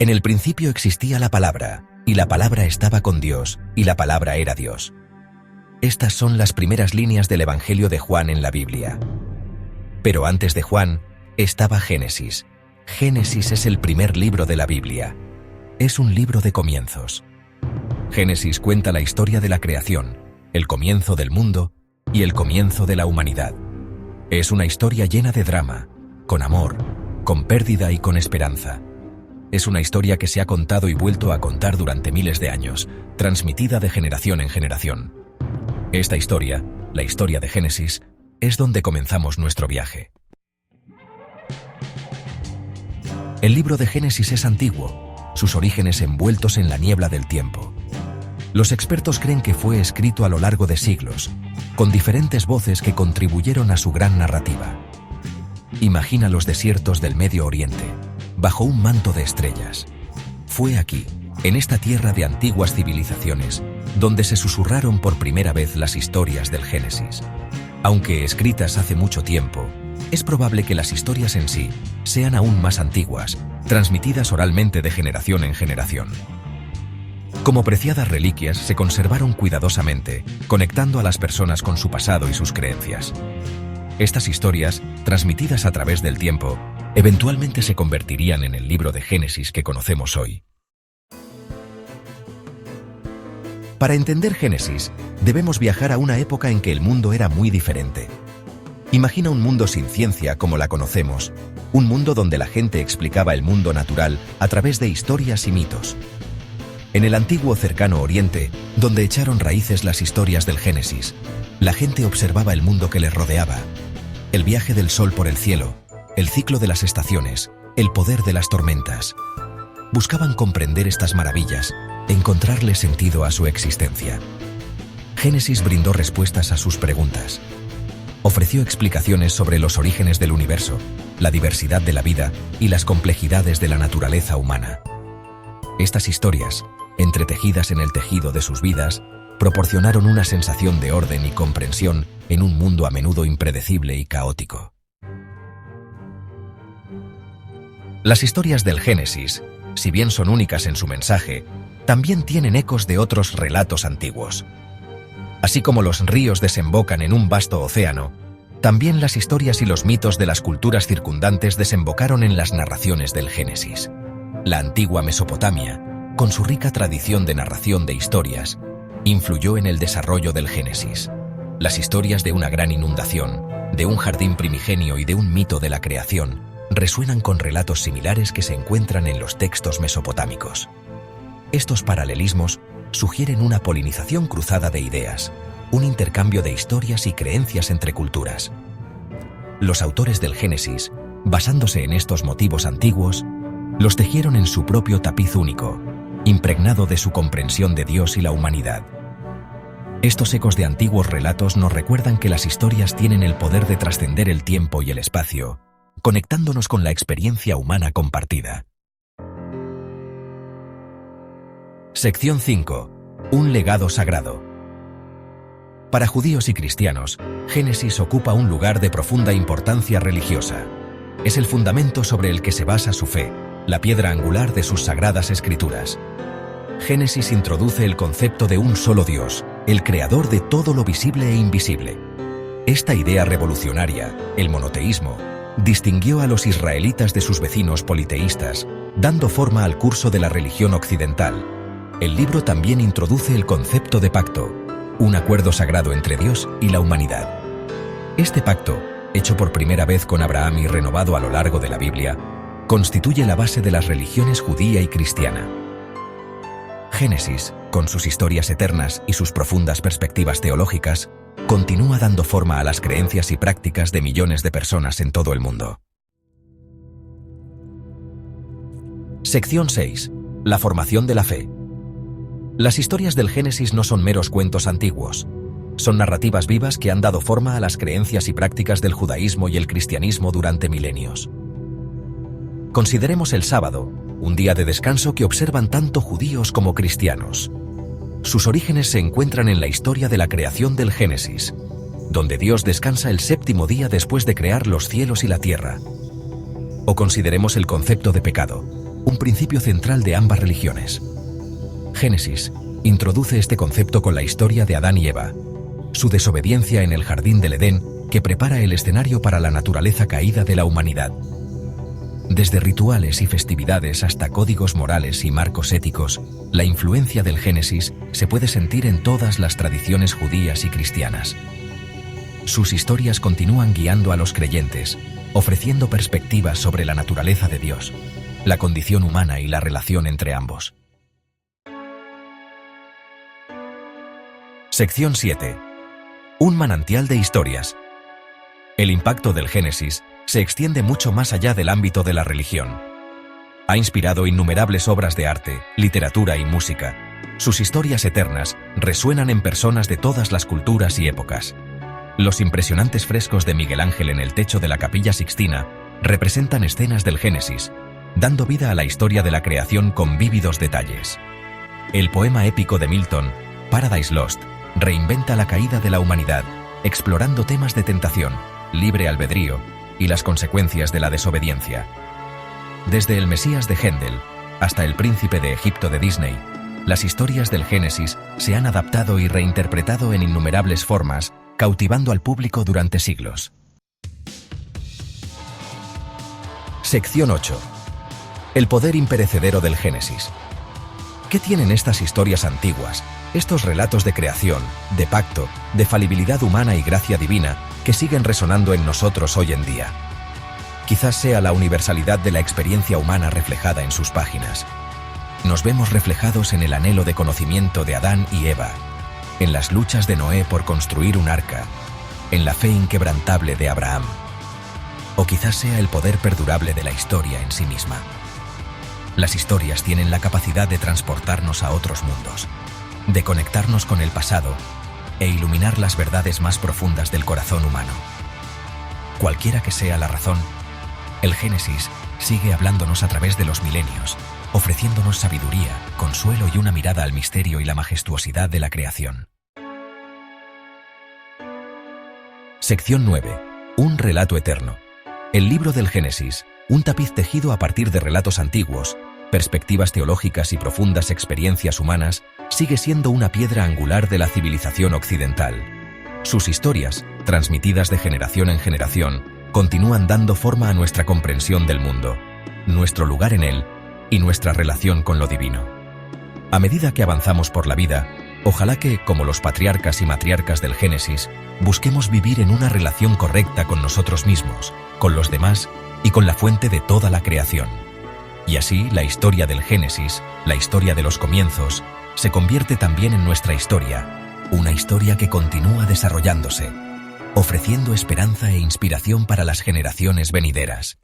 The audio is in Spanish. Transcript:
En el principio existía la palabra, y la palabra estaba con Dios, y la palabra era Dios. Estas son las primeras líneas del Evangelio de Juan en la Biblia. Pero antes de Juan, estaba Génesis. Génesis es el primer libro de la Biblia. Es un libro de comienzos. Génesis cuenta la historia de la creación, el comienzo del mundo y el comienzo de la humanidad. Es una historia llena de drama, con amor, con pérdida y con esperanza. Es una historia que se ha contado y vuelto a contar durante miles de años, transmitida de generación en generación. Esta historia, la historia de Génesis, es donde comenzamos nuestro viaje. El libro de Génesis es antiguo, sus orígenes envueltos en la niebla del tiempo. Los expertos creen que fue escrito a lo largo de siglos, con diferentes voces que contribuyeron a su gran narrativa. Imagina los desiertos del Medio Oriente, bajo un manto de estrellas. Fue aquí, en esta tierra de antiguas civilizaciones, donde se susurraron por primera vez las historias del Génesis. Aunque escritas hace mucho tiempo, es probable que las historias en sí sean aún más antiguas, transmitidas oralmente de generación en generación. Como preciadas reliquias se conservaron cuidadosamente, conectando a las personas con su pasado y sus creencias. Estas historias, transmitidas a través del tiempo, eventualmente se convertirían en el libro de Génesis que conocemos hoy. Para entender Génesis, debemos viajar a una época en que el mundo era muy diferente. Imagina un mundo sin ciencia como la conocemos, un mundo donde la gente explicaba el mundo natural a través de historias y mitos. En el antiguo cercano Oriente, donde echaron raíces las historias del Génesis, la gente observaba el mundo que les rodeaba, el viaje del sol por el cielo, el ciclo de las estaciones, el poder de las tormentas. Buscaban comprender estas maravillas, encontrarle sentido a su existencia. Génesis brindó respuestas a sus preguntas. Ofreció explicaciones sobre los orígenes del universo, la diversidad de la vida y las complejidades de la naturaleza humana. Estas historias, entretejidas en el tejido de sus vidas, proporcionaron una sensación de orden y comprensión en un mundo a menudo impredecible y caótico. Las historias del Génesis, si bien son únicas en su mensaje, también tienen ecos de otros relatos antiguos. Así como los ríos desembocan en un vasto océano, también las historias y los mitos de las culturas circundantes desembocaron en las narraciones del Génesis. La antigua Mesopotamia, con su rica tradición de narración de historias, influyó en el desarrollo del Génesis. Las historias de una gran inundación, de un jardín primigenio y de un mito de la creación resuenan con relatos similares que se encuentran en los textos mesopotámicos. Estos paralelismos sugieren una polinización cruzada de ideas, un intercambio de historias y creencias entre culturas. Los autores del Génesis, basándose en estos motivos antiguos, los tejieron en su propio tapiz único, impregnado de su comprensión de Dios y la humanidad. Estos ecos de antiguos relatos nos recuerdan que las historias tienen el poder de trascender el tiempo y el espacio, conectándonos con la experiencia humana compartida. Sección 5. Un legado sagrado. Para judíos y cristianos, Génesis ocupa un lugar de profunda importancia religiosa. Es el fundamento sobre el que se basa su fe, la piedra angular de sus sagradas escrituras. Génesis introduce el concepto de un solo Dios, el creador de todo lo visible e invisible. Esta idea revolucionaria, el monoteísmo, distinguió a los israelitas de sus vecinos politeístas, dando forma al curso de la religión occidental. El libro también introduce el concepto de pacto, un acuerdo sagrado entre Dios y la humanidad. Este pacto, hecho por primera vez con Abraham y renovado a lo largo de la Biblia, constituye la base de las religiones judía y cristiana. Génesis, con sus historias eternas y sus profundas perspectivas teológicas, continúa dando forma a las creencias y prácticas de millones de personas en todo el mundo. Sección 6. La formación de la fe. Las historias del Génesis no son meros cuentos antiguos. Son narrativas vivas que han dado forma a las creencias y prácticas del judaísmo y el cristianismo durante milenios. Consideremos el sábado, un día de descanso que observan tanto judíos como cristianos. Sus orígenes se encuentran en la historia de la creación del Génesis, donde Dios descansa el séptimo día después de crear los cielos y la tierra. O consideremos el concepto de pecado, un principio central de ambas religiones. Génesis introduce este concepto con la historia de Adán y Eva, su desobediencia en el jardín del Edén, que prepara el escenario para la naturaleza caída de la humanidad. Desde rituales y festividades hasta códigos morales y marcos éticos, la influencia del Génesis se puede sentir en todas las tradiciones judías y cristianas. Sus historias continúan guiando a los creyentes, ofreciendo perspectivas sobre la naturaleza de Dios, la condición humana y la relación entre ambos. Sección 7. Un manantial de historias. El impacto del Génesis se extiende mucho más allá del ámbito de la religión. Ha inspirado innumerables obras de arte, literatura y música. Sus historias eternas resuenan en personas de todas las culturas y épocas. Los impresionantes frescos de Miguel Ángel en el techo de la Capilla Sixtina representan escenas del Génesis, dando vida a la historia de la creación con vívidos detalles. El poema épico de Milton, Paradise Lost, reinventa la caída de la humanidad, explorando temas de tentación, libre albedrío y las consecuencias de la desobediencia. Desde el Mesías de Händel hasta el Príncipe de Egipto de Disney, las historias del Génesis se han adaptado y reinterpretado en innumerables formas, cautivando al público durante siglos. Sección 8. El poder imperecedero del Génesis. ¿Qué tienen estas historias antiguas, estos relatos de creación, de pacto, de falibilidad humana y gracia divina que siguen resonando en nosotros hoy en día? Quizás sea la universalidad de la experiencia humana reflejada en sus páginas. Nos vemos reflejados en el anhelo de conocimiento de Adán y Eva, en las luchas de Noé por construir un arca, en la fe inquebrantable de Abraham. O quizás sea el poder perdurable de la historia en sí misma. Las historias tienen la capacidad de transportarnos a otros mundos, de conectarnos con el pasado e iluminar las verdades más profundas del corazón humano. Cualquiera que sea la razón, el Génesis sigue hablándonos a través de los milenios, ofreciéndonos sabiduría, consuelo y una mirada al misterio y la majestuosidad de la creación. Sección 9. Un relato eterno. El libro del Génesis, un tapiz tejido a partir de relatos antiguos, perspectivas teológicas y profundas experiencias humanas, sigue siendo una piedra angular de la civilización occidental. Sus historias, transmitidas de generación en generación, continúan dando forma a nuestra comprensión del mundo, nuestro lugar en él y nuestra relación con lo divino. A medida que avanzamos por la vida, ojalá que, como los patriarcas y matriarcas del Génesis, busquemos vivir en una relación correcta con nosotros mismos, con los demás y con la fuente de toda la creación. Y así, la historia del Génesis, la historia de los comienzos, se convierte también en nuestra historia, una historia que continúa desarrollándose, ofreciendo esperanza e inspiración para las generaciones venideras.